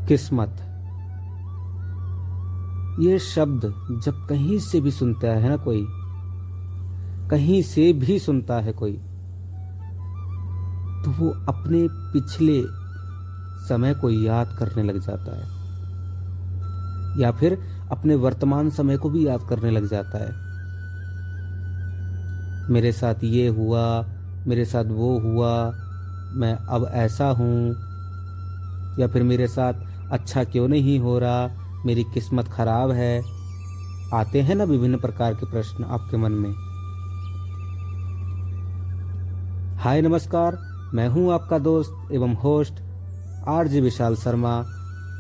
किस्मत, ये शब्द जब कहीं से भी सुनता है ना कोई, कहीं से भी सुनता है कोई, तो वो अपने पिछले समय को याद करने लग जाता है या फिर अपने वर्तमान समय को भी याद करने लग जाता है। मेरे साथ ये हुआ, मेरे साथ वो हुआ, मैं अब ऐसा हूँ, या फिर मेरे साथ अच्छा क्यों नहीं हो रहा, मेरी किस्मत खराब है। आते हैं ना विभिन्न प्रकार के प्रश्न आपके मन में। हाय नमस्कार, मैं हूं आपका दोस्त एवं होस्ट आरजे विशाल शर्मा।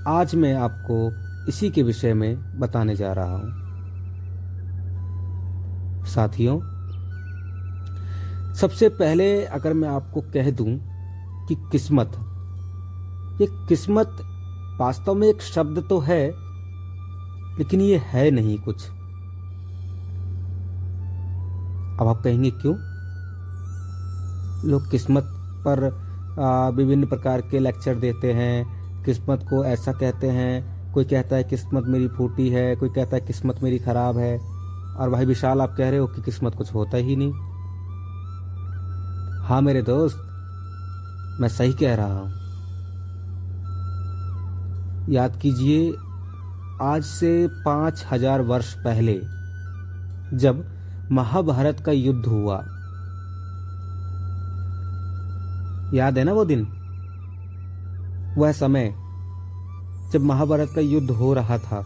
आज मैं आपको इसी के विषय में बताने जा रहा हूं। साथियों, सबसे पहले अगर मैं आपको कह दूं कि किस्मत, ये किस्मत वास्तव में एक शब्द तो है, लेकिन ये है नहीं कुछ। अब आप कहेंगे क्यों? लोग किस्मत पर विभिन्न प्रकार के लेक्चर देते हैं, किस्मत को ऐसा कहते हैं। कोई कहता है किस्मत मेरी फूटी है, कोई कहता है किस्मत मेरी खराब है। और भाई विशाल, आप कह रहे हो कि किस्मत कुछ होता ही नहीं। हाँ मेरे दोस्त, मैं सही कह रहा हूं। याद कीजिए, आज से 5000 वर्ष पहले जब महाभारत का युद्ध हुआ, याद है ना वो दिन, वह समय जब महाभारत का युद्ध हो रहा था।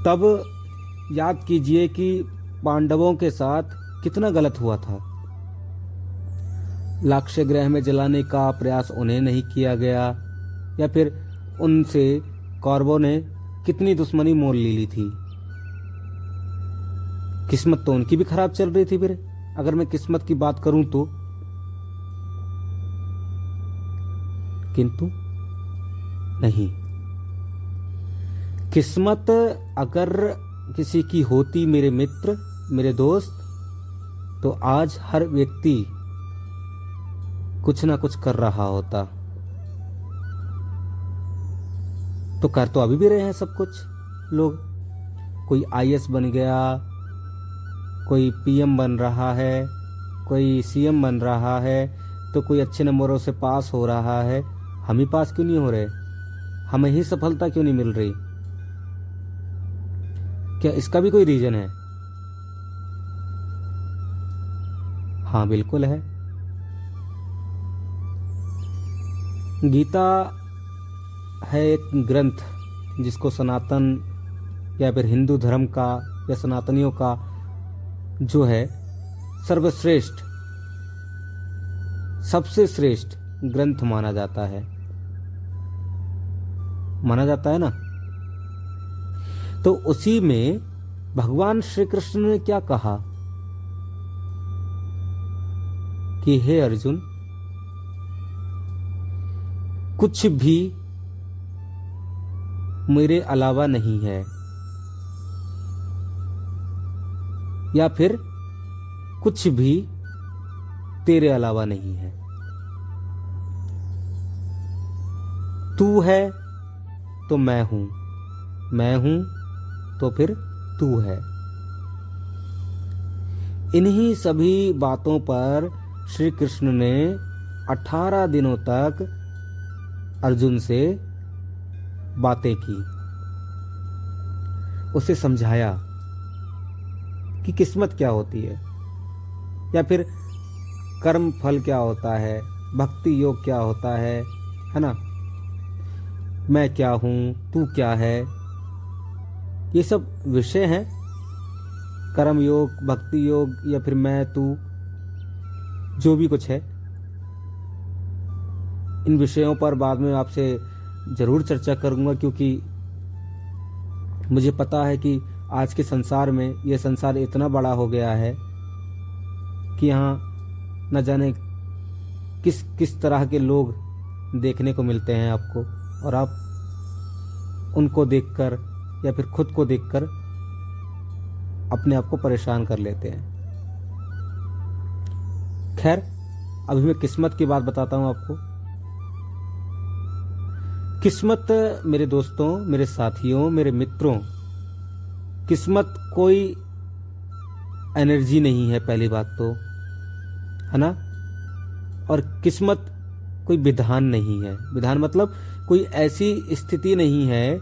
तब याद कीजिए कि पांडवों के साथ कितना गलत हुआ था। लाक्षय ग्रह में जलाने का प्रयास उन्हें नहीं किया गया, या फिर उनसे कौरवों ने कितनी दुश्मनी मोल ली थी। किस्मत तो उनकी भी खराब चल रही थी। फिर अगर मैं किस्मत की बात करूं तो, किंतु नहीं, किस्मत अगर किसी की होती मेरे मित्र, मेरे दोस्त, तो आज हर व्यक्ति कुछ ना कुछ कर रहा होता। तो कर तो अभी भी रहे हैं सब कुछ लोग। कोई आईएएस बन गया, कोई पीएम बन रहा है, कोई सीएम बन रहा है, तो कोई अच्छे नंबरों से पास हो रहा है। हम ही पास क्यों नहीं हो रहे? हमें ही सफलता क्यों नहीं मिल रही? क्या इसका भी कोई रीजन है? हाँ बिल्कुल है। गीता है एक ग्रंथ जिसको सनातन या फिर हिंदू धर्म का या सनातनियों का जो है सर्वश्रेष्ठ, सबसे श्रेष्ठ ग्रंथ माना जाता है। माना जाता है ना। तो उसी में भगवान श्री कृष्ण ने क्या कहा कि हे अर्जुन, कुछ भी मेरे अलावा नहीं है, या फिर कुछ भी तेरे अलावा नहीं है। तू है तो मैं हूं, मैं हूं तो फिर तू है। इन्हीं सभी बातों पर श्री कृष्ण ने 18 दिनों तक अर्जुन से बातें की, उसे समझाया कि किस्मत क्या होती है, या फिर कर्म फल क्या होता है, भक्ति योग क्या होता है ना। मैं क्या हूं, तू क्या है, ये सब विषय हैं। कर्म योग, भक्ति योग, या फिर मैं तू, जो भी कुछ है, इन विषयों पर बाद में आपसे जरूर चर्चा करूंगा, क्योंकि मुझे पता है कि आज के संसार में यह संसार इतना बड़ा हो गया है कि यहाँ न जाने किस किस तरह के लोग देखने को मिलते हैं आपको, और आप उनको देखकर या फिर खुद को देखकर अपने आप को परेशान कर लेते हैं। खैर, अभी मैं किस्मत की बात बताता हूं आपको। किस्मत मेरे दोस्तों, मेरे साथियों, मेरे मित्रों, किस्मत कोई एनर्जी नहीं है, पहली बात तो, है ना। और किस्मत कोई विधान नहीं है। विधान मतलब कोई ऐसी स्थिति नहीं है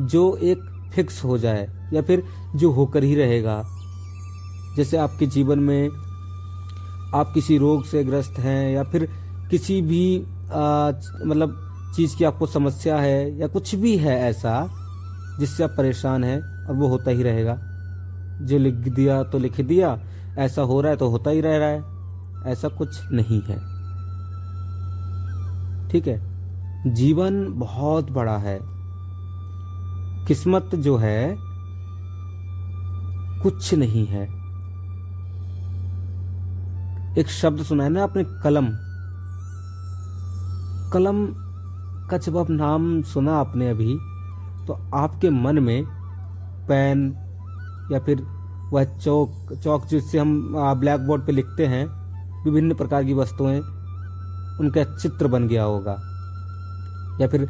जो एक फिक्स हो जाए या फिर जो होकर ही रहेगा। जैसे आपके जीवन में आप किसी रोग से ग्रस्त हैं या फिर किसी भी मतलब चीज़ की आपको समस्या है या कुछ भी है ऐसा जिससे आप परेशान हैं, और वो होता ही रहेगा। जो लिख दिया तो लिख दिया, ऐसा हो रहा है तो होता ही रह रहा है, ऐसा कुछ नहीं है। ठीक है, जीवन बहुत बड़ा है। किस्मत जो है कुछ नहीं है। एक शब्द सुना है ना आपने, कलम। कलम का जब आप नाम सुना आपने अभी, तो आपके मन में पेन या फिर वह चौक जिससे हम ब्लैक बोर्ड पे लिखते हैं, विभिन्न प्रकार की वस्तुएं, उनका चित्र बन गया होगा। या फिर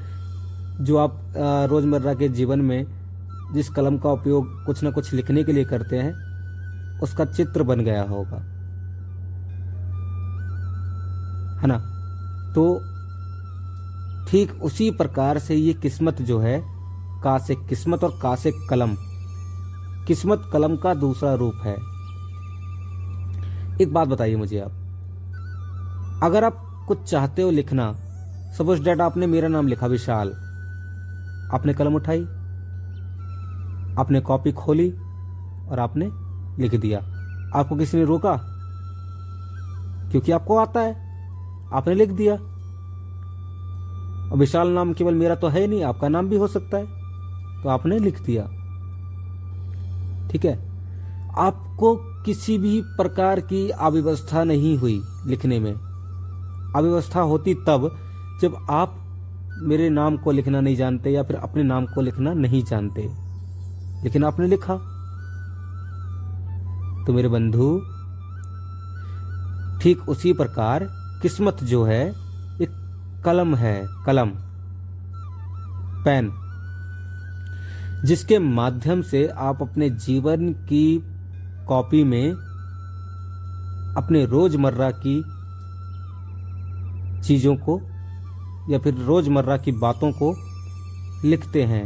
जो आप रोजमर्रा के जीवन में जिस कलम का उपयोग कुछ ना कुछ लिखने के लिए करते हैं, उसका चित्र बन गया होगा, है ना। तो ठीक उसी प्रकार से ये किस्मत जो है, का से किस्मत और का से कलम, किस्मत कलम का दूसरा रूप है। एक बात बताइए मुझे आप, अगर आप कुछ चाहते हो लिखना, सपोज डैट आपने मेरा नाम लिखा विशाल, आपने कलम उठाई, आपने कॉपी खोली और आपने लिख दिया। आपको किसी ने रोका? क्योंकि आपको आता है, आपने लिख दिया। और विशाल नाम केवल मेरा तो है नहीं, आपका नाम भी हो सकता है, तो आपने लिख दिया। ठीक है, आपको किसी भी प्रकार की अव्यवस्था नहीं हुई लिखने में। अव्यवस्था होती तब जब आप मेरे नाम को लिखना नहीं जानते या फिर अपने नाम को लिखना नहीं जानते, लेकिन आपने लिखा। तो मेरे बंधु, ठीक उसी प्रकार किस्मत जो है एक कलम है, कलम, पेन, जिसके माध्यम से आप अपने जीवन की कॉपी में अपने रोजमर्रा की चीजों को या फिर रोजमर्रा की बातों को लिखते हैं।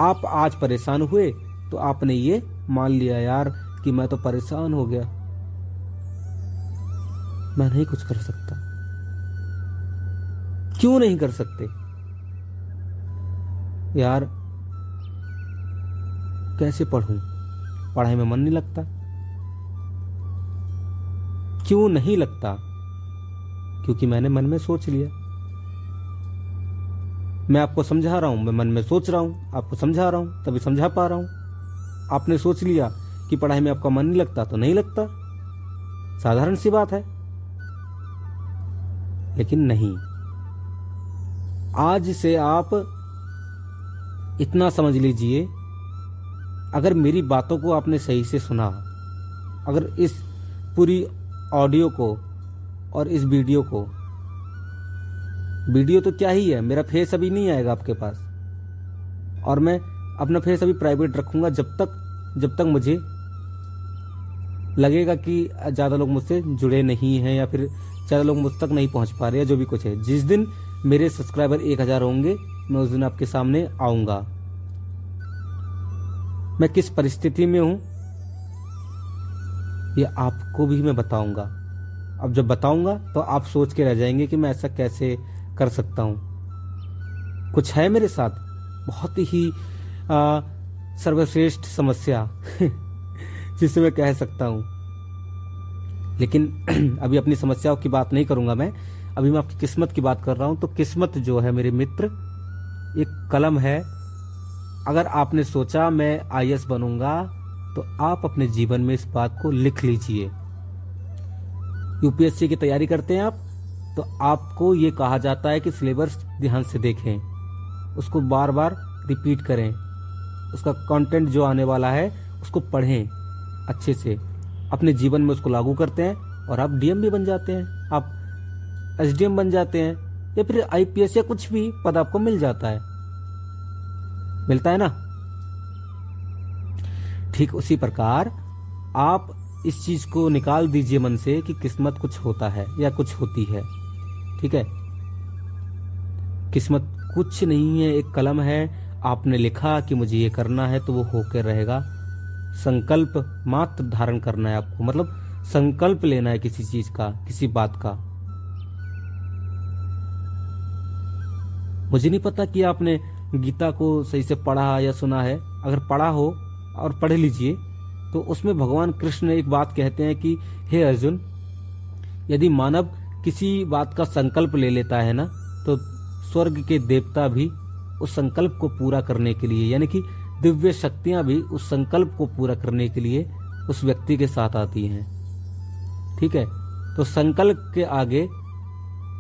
आप आज परेशान हुए तो आपने ये मान लिया, यार कि मैं तो परेशान हो गया, मैं नहीं कुछ कर सकता। क्यों नहीं कर सकते? यार कैसे पढ़ूं, पढ़ाई में मन नहीं लगता। क्यों नहीं लगता? क्योंकि मैंने मन में सोच लिया। मैं आपको समझा रहा हूं, मैं मन में सोच रहा हूं, आपको समझा रहा हूं, तभी समझा पा रहा हूं। आपने सोच लिया कि पढ़ाई में आपका मन नहीं लगता, तो नहीं लगता, साधारण सी बात है। लेकिन नहीं, आज से आप इतना समझ लीजिए, अगर मेरी बातों को आपने सही से सुना, अगर इस पूरी ऑडियो को और इस वीडियो को, वीडियो तो क्या ही है, मेरा फेस अभी नहीं आएगा आपके पास, और मैं अपना फेस अभी प्राइवेट रखूंगा जब तक मुझे लगेगा कि ज़्यादा लोग मुझसे जुड़े नहीं हैं या फिर ज़्यादा लोग मुझ तक नहीं पहुंच पा रहे, या जो भी कुछ है। जिस दिन मेरे सब्सक्राइबर 1000 होंगे, मैं उस दिन आपके सामने आऊंगा। मैं किस परिस्थिति में हूं ये आपको भी मैं बताऊंगा। अब जब बताऊंगा तो आप सोच के रह जाएंगे कि मैं ऐसा कैसे कर सकता हूं। कुछ है मेरे साथ बहुत ही सर्वश्रेष्ठ समस्या जिसे मैं कह सकता हूं, लेकिन अभी अपनी समस्याओं की बात नहीं करूंगा मैं। अभी मैं आपकी किस्मत की बात कर रहा हूं। तो किस्मत जो है मेरे मित्र, एक कलम है। अगर आपने सोचा मैं IAS बनूंगा, तो आप अपने जीवन में इस बात को लिख लीजिए। UPSC की तैयारी करते हैं आप, तो आपको ये कहा जाता है कि सिलेबस ध्यान से देखें, उसको बार बार रिपीट करें, उसका कंटेंट जो आने वाला है उसको पढ़ें अच्छे से, अपने जीवन में उसको लागू करते हैं और आप DM भी बन जाते हैं, आप SDM बन जाते हैं, या फिर आईपीएस या कुछ भी पद आपको मिल जाता है, मिलता है ना। ठीक उसी प्रकार आप इस चीज को निकाल दीजिए मन से कि किस्मत कुछ होता है या कुछ होती है। ठीक है, किस्मत कुछ नहीं है, एक कलम है। आपने लिखा कि मुझे ये करना है तो वो होकर रहेगा। संकल्प मात्र धारण करना है आपको, मतलब संकल्प लेना है किसी चीज का, किसी बात का। मुझे नहीं पता कि आपने गीता को सही से पढ़ा या सुना है। अगर पढ़ा हो और पढ़ लीजिए तो उसमें भगवान कृष्ण एक बात कहते हैं कि हे अर्जुन, यदि मानव किसी बात का संकल्प ले लेता है ना, तो स्वर्ग के देवता भी उस संकल्प को पूरा करने के लिए, यानी कि दिव्य शक्तियां भी उस संकल्प को पूरा करने के लिए उस व्यक्ति के साथ आती हैं। ठीक है, तो संकल्प के आगे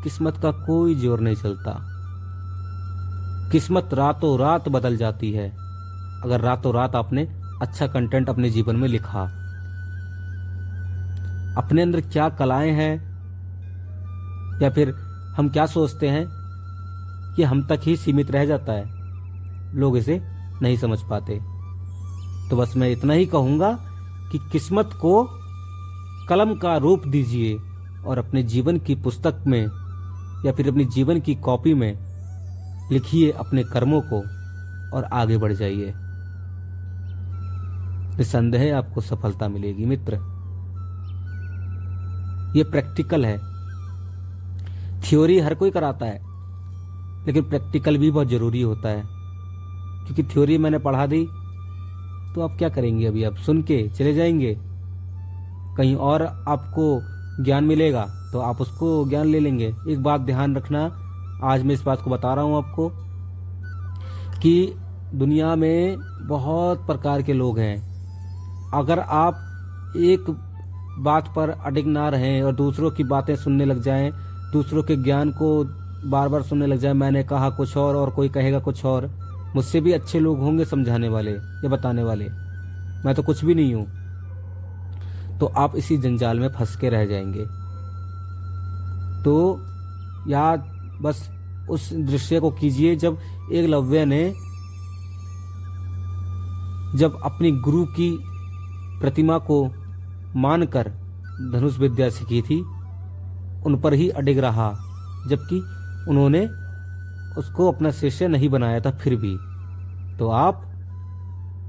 किस्मत का कोई जोर नहीं चलता। किस्मत रातों रात बदल जाती है अगर रातों रात आपने अच्छा कंटेंट अपने जीवन में लिखा। अपने अंदर क्या कलाएं हैं, या फिर हम क्या सोचते हैं कि हम तक ही सीमित रह जाता है, लोग इसे नहीं समझ पाते। तो बस मैं इतना ही कहूंगा कि किस्मत को कलम का रूप दीजिए और अपने जीवन की पुस्तक में या फिर अपनी जीवन की कॉपी में लिखिए अपने कर्मों को और आगे बढ़ जाइए। निसंदेह आपको सफलता मिलेगी मित्र। ये प्रैक्टिकल है। थ्योरी हर कोई कराता है, लेकिन प्रैक्टिकल भी बहुत जरूरी होता है। क्योंकि थ्योरी मैंने पढ़ा दी तो आप क्या करेंगे, अभी आप सुन के चले जाएंगे, कहीं और आपको ज्ञान मिलेगा तो आप उसको ज्ञान ले लेंगे। एक बात ध्यान रखना, आज मैं इस बात को बता रहा हूं आपको कि दुनिया में बहुत प्रकार के लोग हैं। अगर आप एक बात पर अडिग ना रहें और दूसरों की बातें सुनने लग जाएं, दूसरों के ज्ञान को बार बार सुनने लग जाएं, मैंने कहा कुछ और कोई कहेगा कुछ और। मुझसे भी अच्छे लोग होंगे समझाने वाले या बताने वाले, मैं तो कुछ भी नहीं हूं। तो आप इसी जंजाल में फंस के रह जाएंगे। तो याद बस उस दृश्य को कीजिए जब एकलव्य ने जब अपनी गुरु की प्रतिमा को मानकर धनुष विद्या सीखी थी, उन पर ही अडिग रहा, जबकि उन्होंने उसको अपना शिष्य नहीं बनाया था फिर भी। तो आप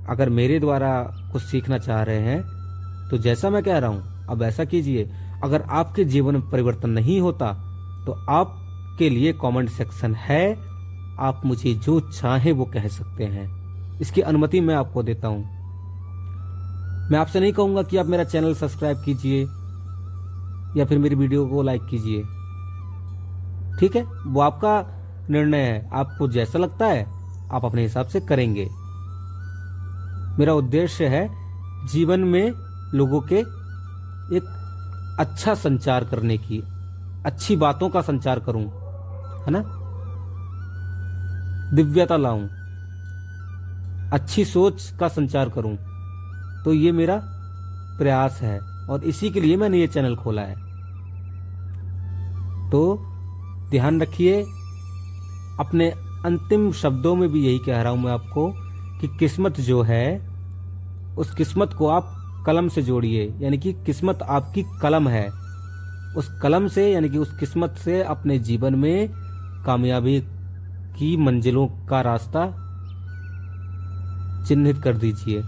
अगर मेरे द्वारा कुछ सीखना चाह रहे हैं तो जैसा मैं कह रहा हूं अब ऐसा कीजिए। अगर आपके जीवन में परिवर्तन नहीं होता तो आपके लिए कमेंट सेक्शन है, आप मुझे जो चाहे वो कह सकते हैं, इसकी अनुमति मैं आपको देता हूं। मैं आपसे नहीं कहूंगा कि आप मेरा चैनल सब्सक्राइब कीजिए या फिर मेरी वीडियो को लाइक कीजिए। ठीक है, वो आपका निर्णय है, आपको जैसा लगता है आप अपने हिसाब से करेंगे। मेरा उद्देश्य है जीवन में लोगों के एक अच्छा संचार करने की, अच्छी बातों का संचार करूं, है ना, दिव्यता लाऊं, अच्छी सोच का संचार करूं। तो ये मेरा प्रयास है और इसी के लिए मैंने ये चैनल खोला है। तो ध्यान रखिए, अपने अंतिम शब्दों में भी यही कह रहा हूं मैं आपको कि किस्मत जो है उस किस्मत को आप कलम से जोड़िए। यानी कि किस्मत आपकी कलम है, उस कलम से यानी कि उस किस्मत से अपने जीवन में कामयाबी की मंजिलों का रास्ता चिन्हित कर दीजिए,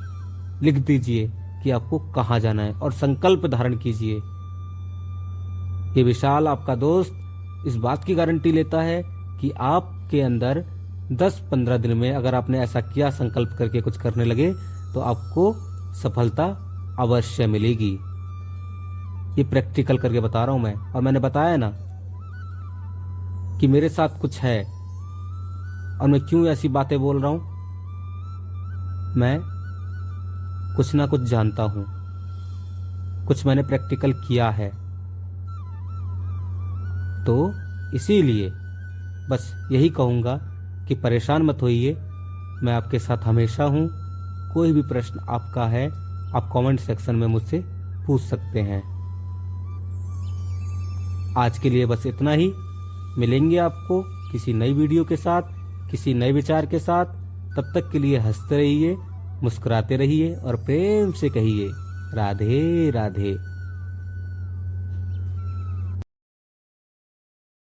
लिख दीजिए कि आपको कहां जाना है और संकल्प धारण कीजिए। ये विशाल आपका दोस्त इस बात की गारंटी लेता है कि आपके अंदर 10-15 दिन में अगर आपने ऐसा किया, संकल्प करके कुछ करने लगे, तो आपको सफलता अवश्य मिलेगी। ये प्रैक्टिकल करके बता रहा हूं मैं। और मैंने बताया ना कि मेरे साथ कुछ है और मैं क्यों ऐसी बातें बोल रहा हूं। मैं कुछ ना कुछ जानता हूं, कुछ मैंने प्रैक्टिकल किया है। तो इसीलिए बस यही कहूंगा कि परेशान मत होइए, मैं आपके साथ हमेशा हूं। कोई भी प्रश्न आपका है आप कमेंट सेक्शन में मुझसे पूछ सकते हैं। आज के लिए बस इतना ही। मिलेंगे आपको किसी नई वीडियो के साथ, किसी नए विचार के साथ। तब तक के लिए हंसते रहिए, मुस्कुराते रहिए और प्रेम से कहिए राधे राधे।